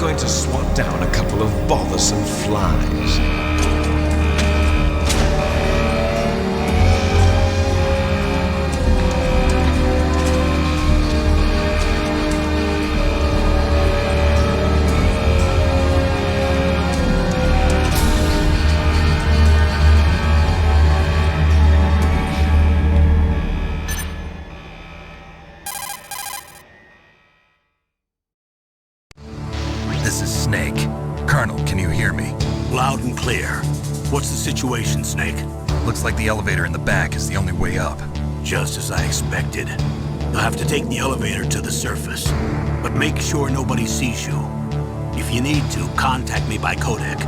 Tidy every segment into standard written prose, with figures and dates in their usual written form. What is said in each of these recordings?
going to swat down a couple of bothersome flies. This is Snake. Colonel, can you hear me? Loud and clear. What's the situation, Snake? Looks like the elevator in the back is the only way up. Just as I expected. You'll have to take the elevator to the surface. But make sure nobody sees you. If you need to, contact me by codec.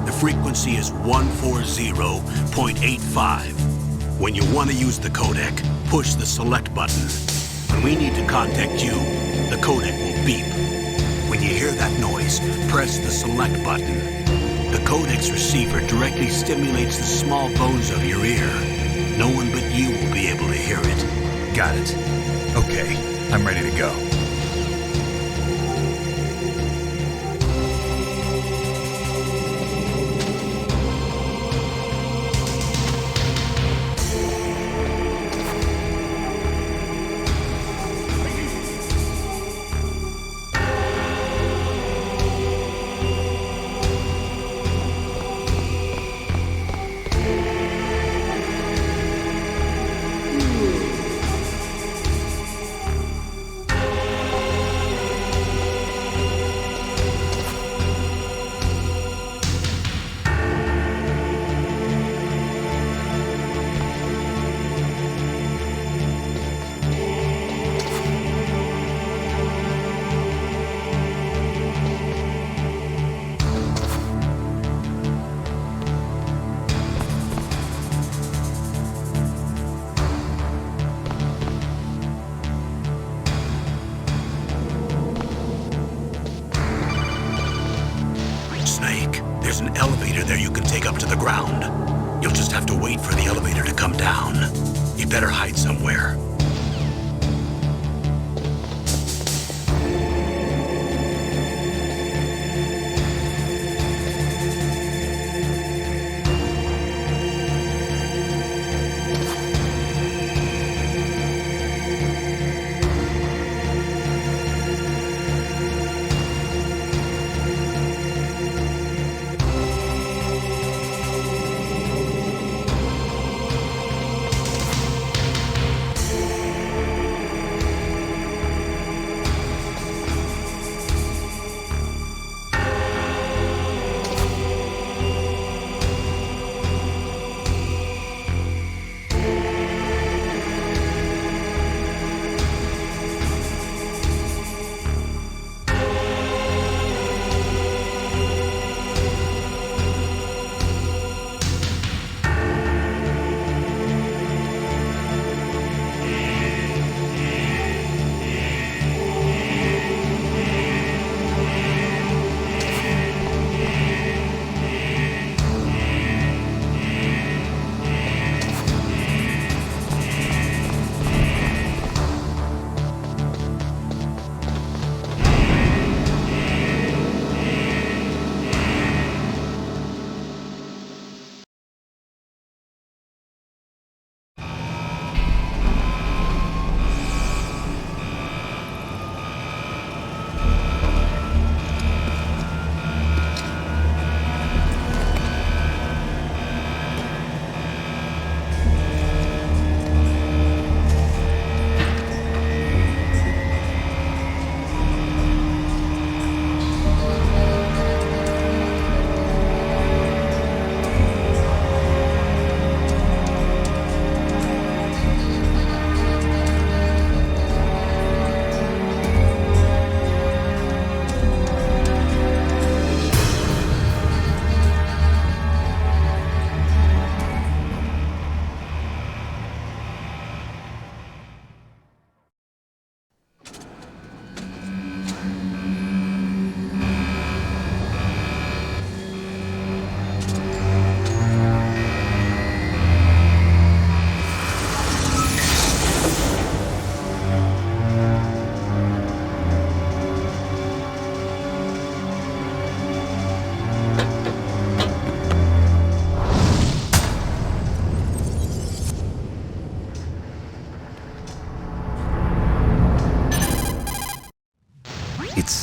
The frequency is 140.85. When you want to use the codec, push the select button. When we need to contact you, the codec will beep. When you hear that noise, press the select button. The codec's receiver directly stimulates the small bones of your ear. No one but you will be able to hear it. Got it. Okay, I'm ready to go. Snake, there's an elevator there you can take up to the ground. You'll just have to wait for the elevator to come down. You better hide somewhere.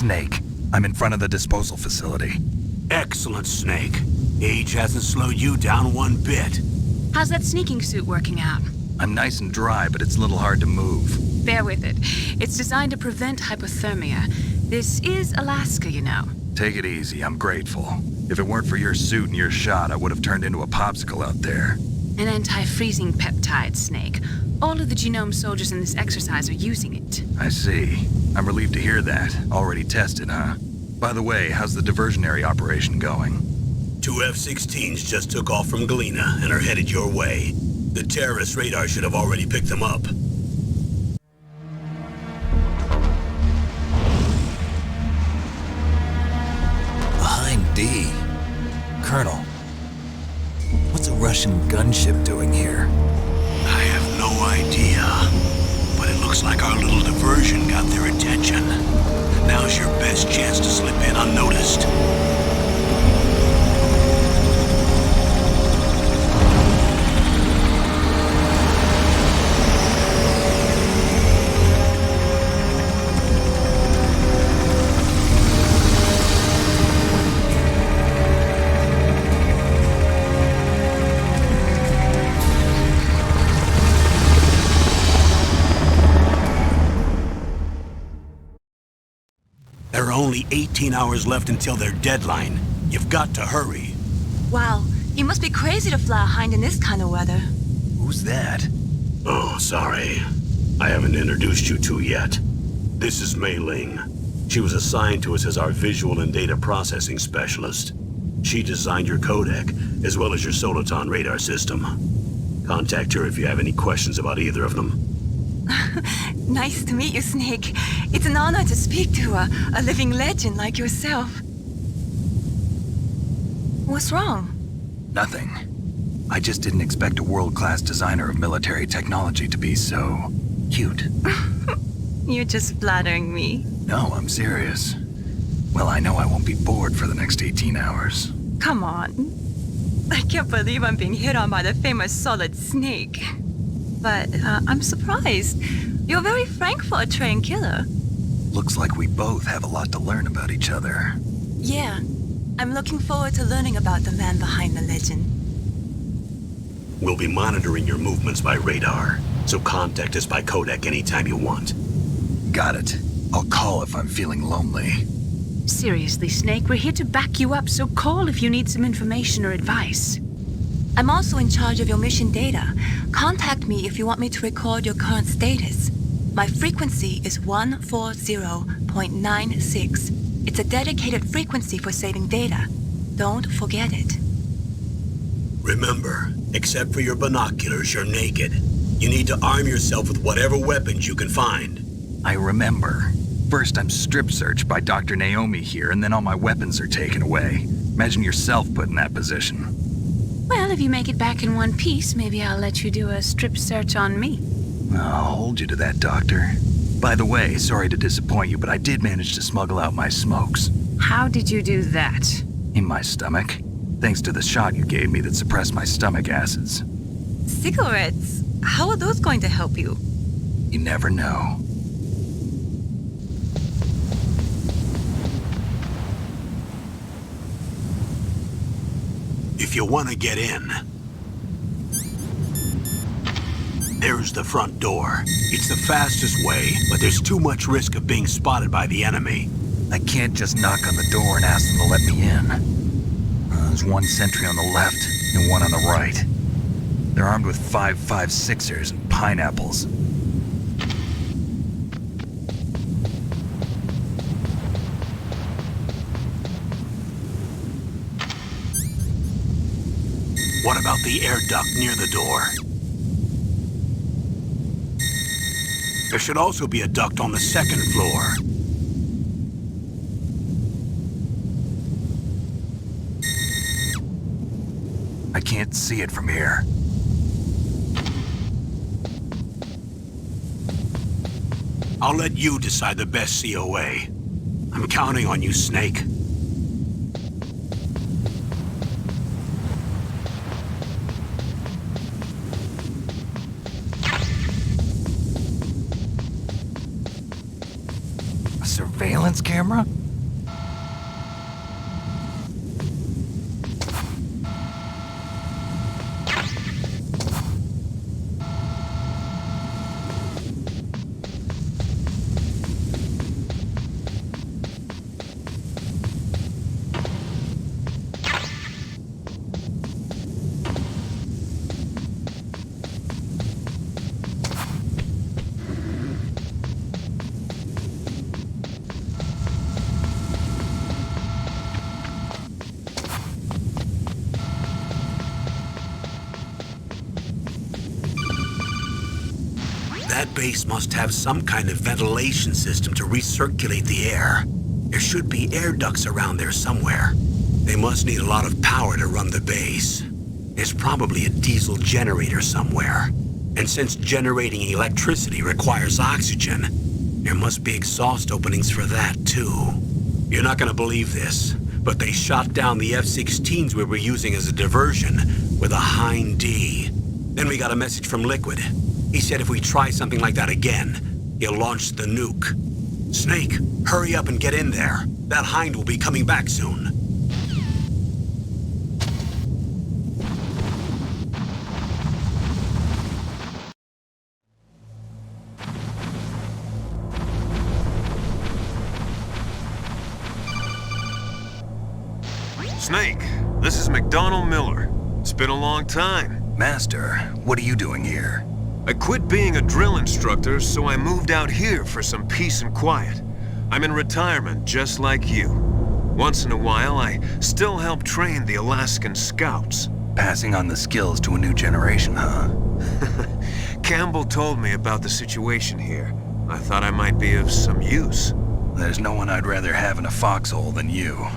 Snake. I'm in front of the disposal facility. Excellent, Snake. Age hasn't slowed you down one bit. How's that sneaking suit working out? I'm nice and dry, but it's a little hard to move. Bear with it. It's designed to prevent hypothermia. This is Alaska, you know. Take it easy, I'm grateful. If it weren't for your suit and your shot, I would have turned into a popsicle out there. An anti-freezing peptide, Snake. All of the genome soldiers in this exercise are using it. I see. I'm relieved to hear that. Already tested, huh? By the way, how's the diversionary operation going? 2 F-16s just took off from Galena and are headed your way. The terrorist radar should have already picked them up. Behind D. Colonel, what's a Russian gunship doing here? I have no idea, but it looks like our little diversion got their attention. Now's your best chance to slip in unnoticed. There are only 18 hours left until their deadline. You've got to hurry. Wow, you must be crazy to fly a hind in this kind of weather. Who's that? Oh, sorry. I haven't introduced you to yet. This is Mei Ling. She was assigned to us as our visual and data processing specialist. She designed your codec, as well as your Soliton radar system. Contact her if you have any questions about either of them. Nice to meet you, Snake. It's an honor to speak to a living legend like yourself. What's wrong? Nothing. I just didn't expect a world-class designer of military technology to be so cute. You're just flattering me. No, I'm serious. Well, I know I won't be bored for the next 18 hours. Come on. I can't believe I'm being hit on by the famous Solid Snake. But I'm surprised. You're very frank for a trained killer. Looks like we both have a lot to learn about each other. Yeah, I'm looking forward to learning about the man behind the legend. We'll be monitoring your movements by radar, so contact us by codec anytime you want. Got it. I'll call if I'm feeling lonely. Seriously, Snake, we're here to back you up, so call if you need some information or advice. I'm also in charge of your mission data. Contact me if you want me to record your current status. My frequency is 140.96. It's a dedicated frequency for saving data. Don't forget it. Remember, except for your binoculars, you're naked. You need to arm yourself with whatever weapons you can find. I remember. First I'm strip searched by Dr. Naomi here, and then all my weapons are taken away. Imagine yourself put in that position. Well, if you make it back in one piece, maybe I'll let you do a strip search on me. I'll hold you to that, Doctor. By the way, sorry to disappoint you, but I did manage to smuggle out my smokes. How did you do that? In my stomach. Thanks to the shot you gave me that suppressed my stomach acids. Cigarettes? How are those going to help you? You never know. If you want to get in, there's the front door. It's the fastest way, but there's too much risk of being spotted by the enemy. I can't just knock on the door and ask them to let me in. There's one sentry on the left and one on the right. They're armed with 5.56ers and pineapples. What about the air duct near the door? There should also be a duct on the second floor. I can't see it from here. I'll let you decide the best COA. I'm counting on you, Snake. A surveillance camera? base must have some kind of ventilation system to recirculate the air. There should be air ducts around there somewhere. They must need a lot of power to run the base. There's probably a diesel generator somewhere. And since generating electricity requires oxygen, there must be exhaust openings for that too. You're not gonna believe this, but they shot down the F-16s we were using as a diversion with a Hind D. Then we got a message from Liquid. He said if we try something like that again, he'll launch the nuke. Snake, hurry up and get in there. That Hind will be coming back soon. Snake, this is McDonald Miller. It's been a long time. Master, what are you doing here? I quit being a drill instructor, so I moved out here for some peace and quiet. I'm in retirement, just like you. Once in a while, I still help train the Alaskan Scouts. Passing on the skills to a new generation, huh? Campbell told me about the situation here. I thought I might be of some use. There's no one I'd rather have in a foxhole than you.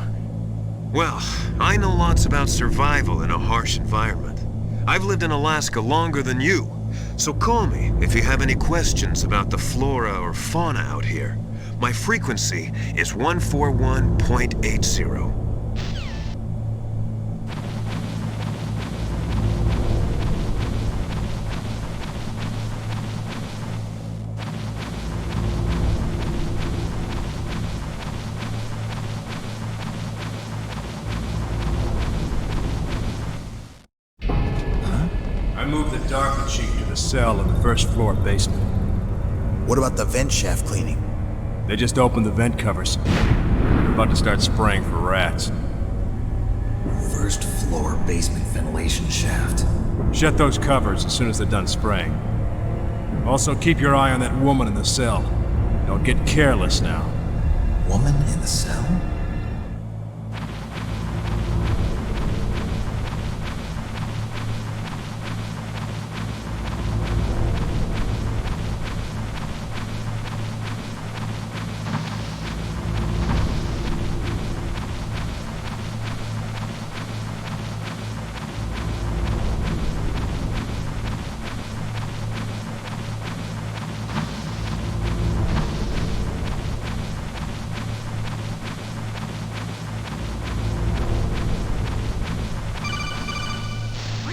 Well, I know lots about survival in a harsh environment. I've lived in Alaska longer than you, so call me if you have any questions about the flora or fauna out here. My frequency is 141.80. I moved the Darker Chief to the cell in the first floor basement. What about the vent shaft cleaning? They just opened the vent covers. They're about to start spraying for rats. First floor basement ventilation shaft. Shut those covers as soon as they're done spraying. Also, keep your eye on that woman in the cell. Don't get careless now. Woman in the cell?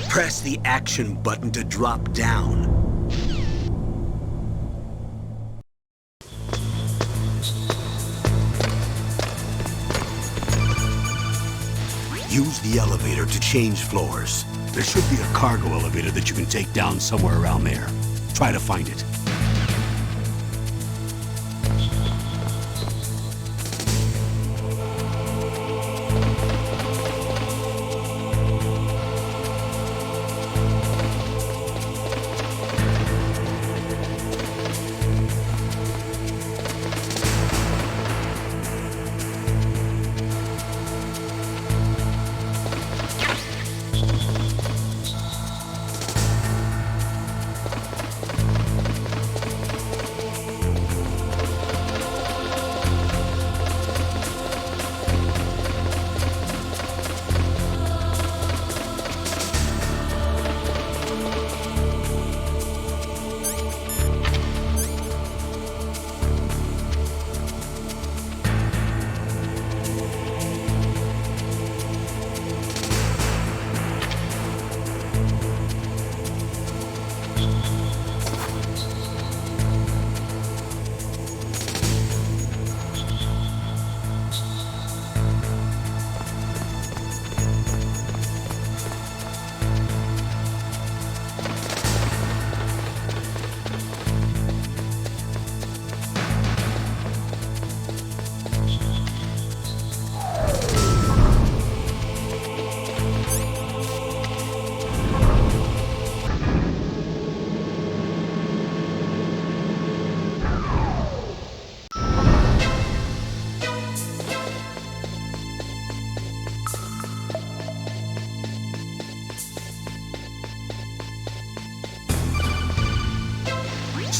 Press the action button to drop down. Use the elevator to change floors. There should be a cargo elevator that you can take down somewhere around there. Try to find it.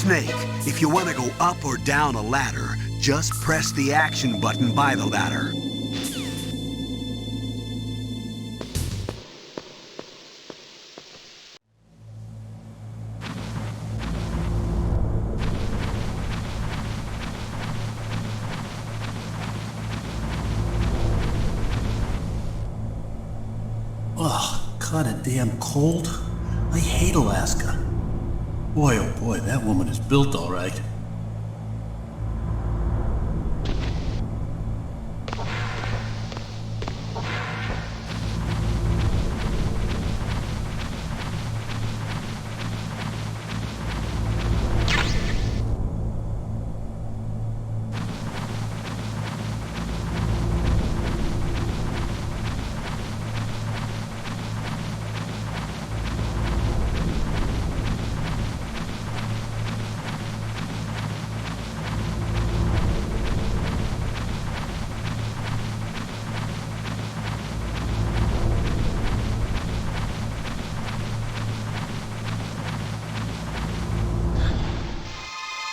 Snake, if you want to go up or down a ladder, just press the action button by the ladder. Ugh, kinda damn cold. I hate Alaska. Boy, oh boy, that woman is built all right.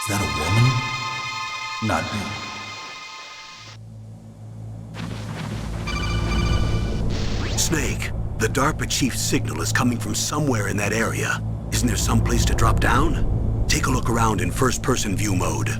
Is that a woman? Not me. Snake, the DARPA chief's signal is coming from somewhere in that area. Isn't there some place to drop down? Take a look around in first-person view mode.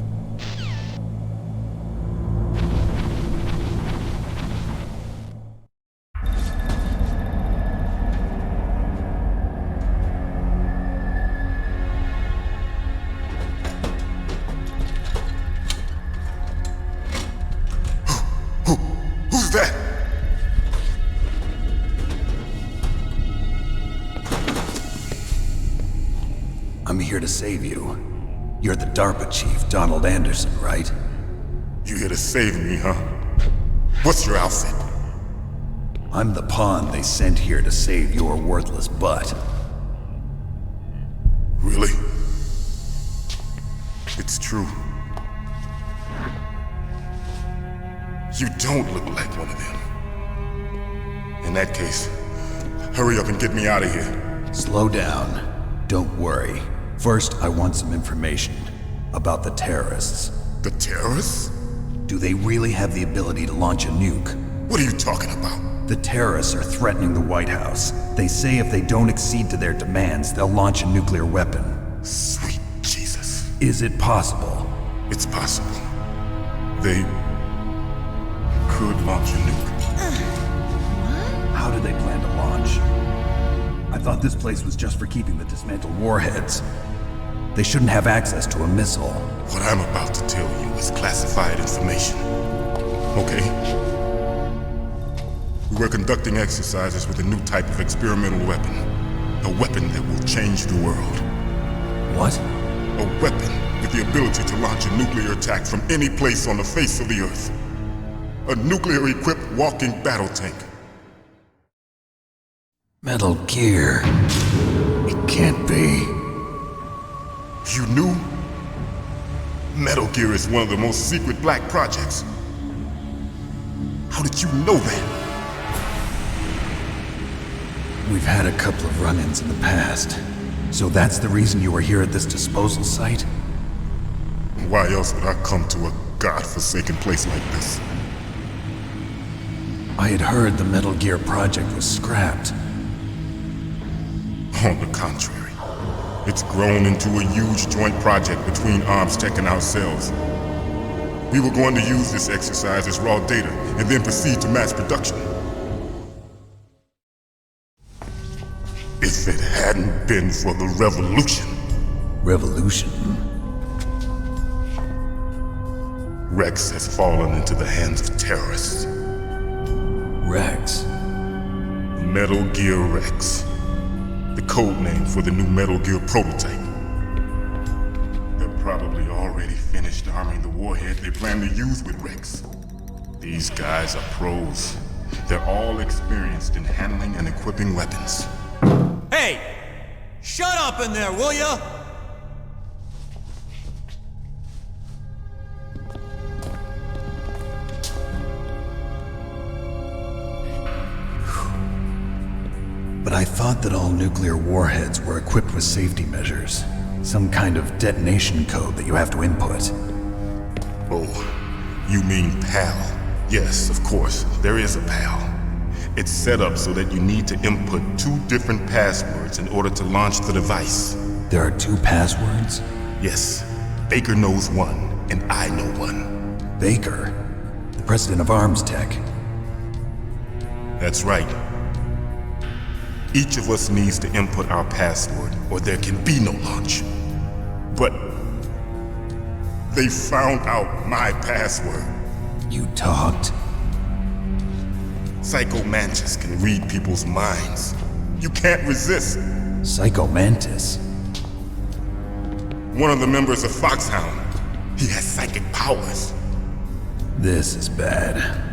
Who's that? I'm here to save you. You're the DARPA chief, Donald Anderson, right? You here to save me, huh? What's your outfit? I'm the pawn they sent here to save your worthless butt. Really? It's true. You don't look like one of them. In that case, hurry up and get me out of here. Slow down. Don't worry. First, I want some information about the terrorists. The terrorists? Do they really have the ability to launch a nuke? What are you talking about? The terrorists are threatening the White House. They say if they don't accede to their demands, they'll launch a nuclear weapon. Sweet Jesus. Is it possible? It's possible. They could launch a nuke. How do they plan to launch? I thought this place was just for keeping the dismantled warheads. They shouldn't have access to a missile. What I'm about to tell you is classified information. Okay? We're conducting exercises with a new type of experimental weapon. A weapon that will change the world. What? A weapon with the ability to launch a nuclear attack from any place on the face of the Earth. A nuclear-equipped walking battle tank. Metal Gear. It can't be. You knew? Metal Gear is one of the most secret black projects. How did you know that? We've had a couple of run-ins in the past. So that's the reason you were here at this disposal site? Why else would I come to a godforsaken place like this? I had heard the Metal Gear project was scrapped. On the contrary, it's grown into a huge joint project between ArmsTech and ourselves. We were going to use this exercise as raw data and then proceed to mass production. If it hadn't been for the revolution. Revolution? Rex has fallen into the hands of terrorists. Rex? Metal Gear Rex. The code name for the new Metal Gear prototype. They're probably already finished arming the warhead they plan to use with Rex. These guys are pros. They're all experienced in handling and equipping weapons. Hey! Shut up in there, will ya? But I thought that all nuclear warheads were equipped with safety measures. Some kind of detonation code that you have to input. Oh, you mean PAL? Yes, of course, there is a PAL. It's set up so that you need to input 2 different passwords in order to launch the device. There are 2 passwords? Yes, Baker knows one, and I know one. Baker? The president of Arms Tech. That's right. Each of us needs to input our password, or there can be no launch. But they found out my password. You talked? Psycho Mantis can read people's minds. You can't resist. Psycho Mantis? One of the members of Foxhound. He has psychic powers. This is bad.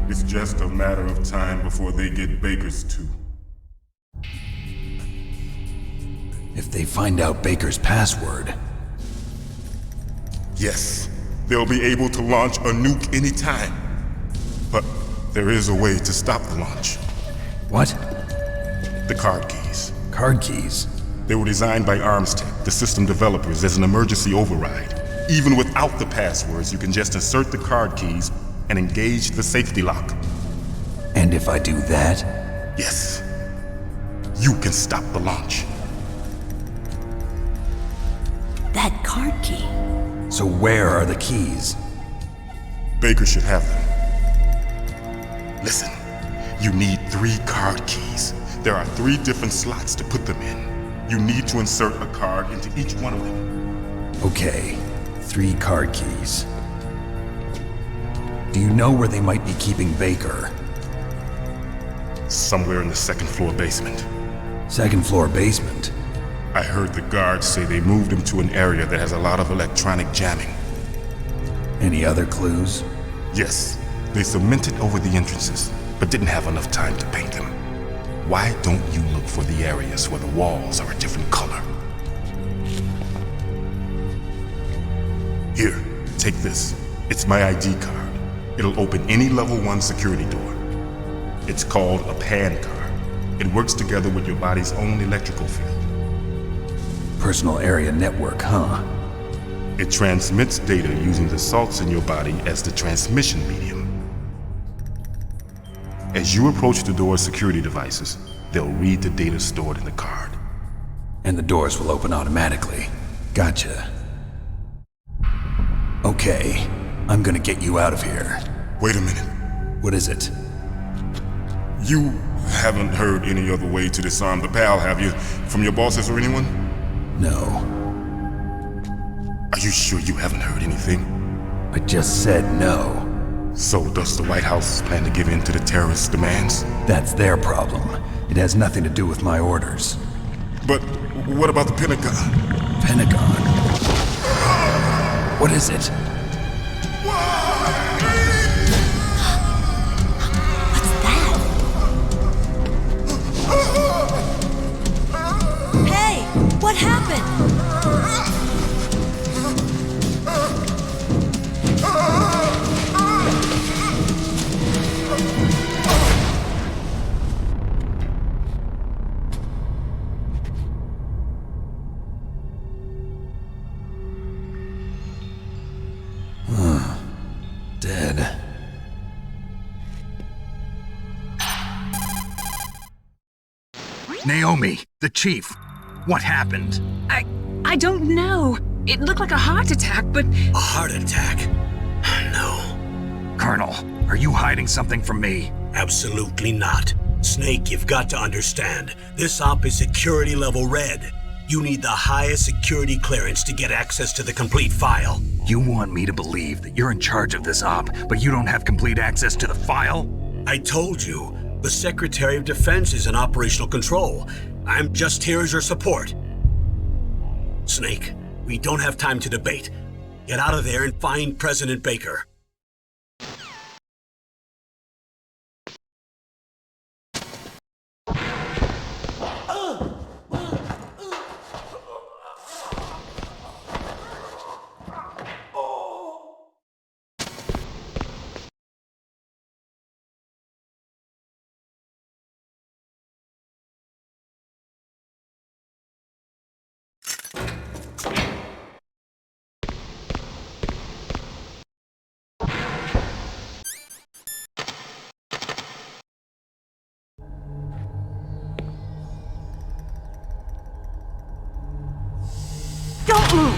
It's just a matter of time before they get Baker's too. If they find out Baker's password... Yes, they'll be able to launch a nuke anytime. But there is a way to stop the launch. What? The card keys. Card keys? They were designed by Arms Tech, the system developers, as an emergency override. Even without the passwords, you can just insert the card keys and engage the safety lock. And if I do that? Yes. You can stop the launch. That card key. So where are the keys? Baker should have them. Listen, you need 3 card keys. There are 3 different slots to put them in. You need to insert a card into each one of them. Okay, 3 card keys. Do you know where they might be keeping Baker? Somewhere in the 2nd floor basement. 2nd floor basement? I heard the guards say they moved him to an area that has a lot of electronic jamming. Any other clues? Yes, they cemented over the entrances, but didn't have enough time to paint them. Why don't you look for the areas where the walls are a different color? Here, take this. It's my ID card. It'll open any level 1 security door. It's called a PAN card. It works together with your body's own electrical field. Personal area network, huh? It transmits data using the salts in your body as the transmission medium. As you approach the door's security devices, they'll read the data stored in the card. And the doors will open automatically. Gotcha. Okay, I'm gonna get you out of here. Wait a minute. What is it? You haven't heard any other way to disarm the PAL, have you? From your bosses or anyone? No. Are you sure you haven't heard anything? I just said no. So does the White House plan to give in to the terrorists' demands? That's their problem. It has nothing to do with my orders. But what about the Pentagon? Pentagon? What is it? What's that? Hey, what happened? Dead. Naomi, the chief. What happened? I don't know. It looked like a heart attack, but A heart attack? No, Colonel, are you hiding something from me? absolutely not. Snake, you've got to understand. This op is security level red. You need the highest security clearance to get access to the complete file. You want me to believe that you're in charge of this op, but you don't have complete access to the file? I told you, the Secretary of Defense is in operational control. I'm just here as your support. Snake, we don't have time to debate. Get out of there and find President Baker. Don't move!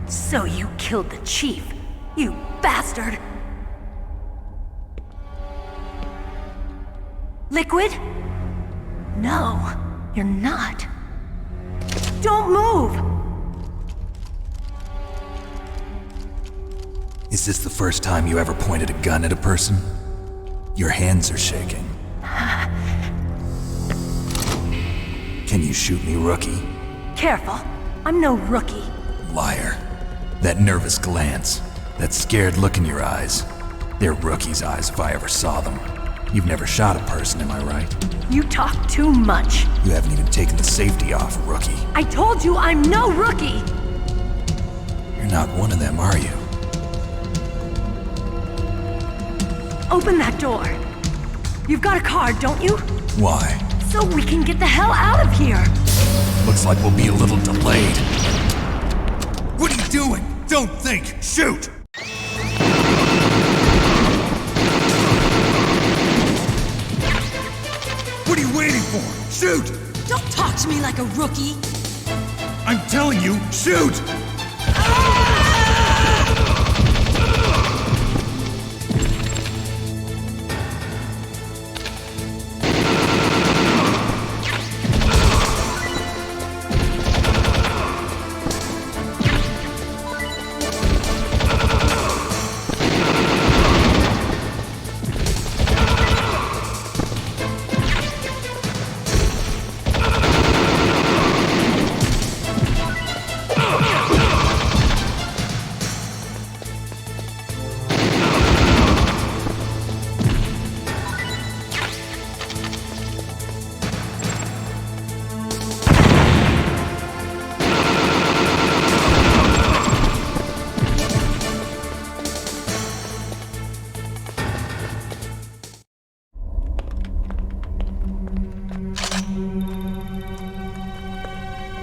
So you killed the chief, you bastard! Liquid? No, you're not. Don't move! Is this the first time you ever pointed a gun at a person? Your hands are shaking. Can you shoot me, rookie? Careful, I'm no rookie. Liar. That nervous glance, that scared look in your eyes. They're rookie's eyes if I ever saw them. You've never shot a person, am I right? You talk too much. You haven't even taken the safety off, rookie. I told you I'm no rookie! You're not one of them, are you? Open that door. You've got a card, don't you? Why? So we can get the hell out of here! Looks like we'll be a little delayed. What are you doing? Don't think! Shoot! What are you waiting for? Shoot! Don't talk to me like a rookie! I'm telling you, shoot!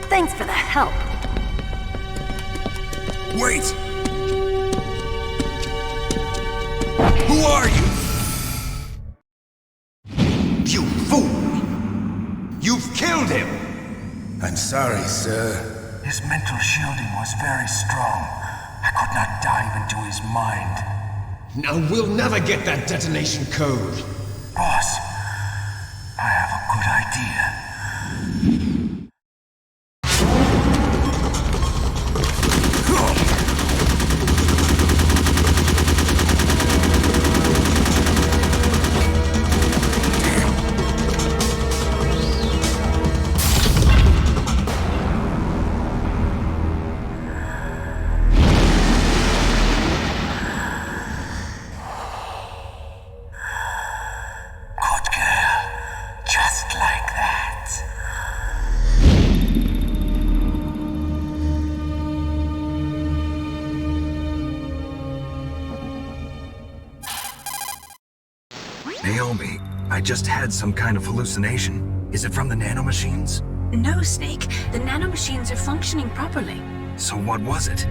Thanks for the help. Wait! Who are you? You fool! You've killed him! I'm sorry, sir. His mental shielding was very strong. I could not dive into his mind. Now we'll never get that detonation code. Boss, I have a good idea. Naomi, I just had some kind of hallucination. Is it from the nanomachines? No, Snake. The nanomachines are functioning properly. So what was it?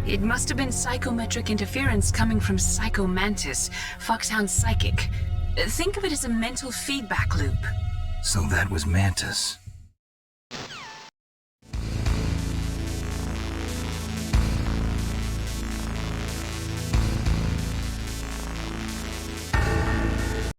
It must have been psychometric interference coming from Psycho Mantis, Foxhound's psychic. Think of it as a mental feedback loop. So that was Mantis.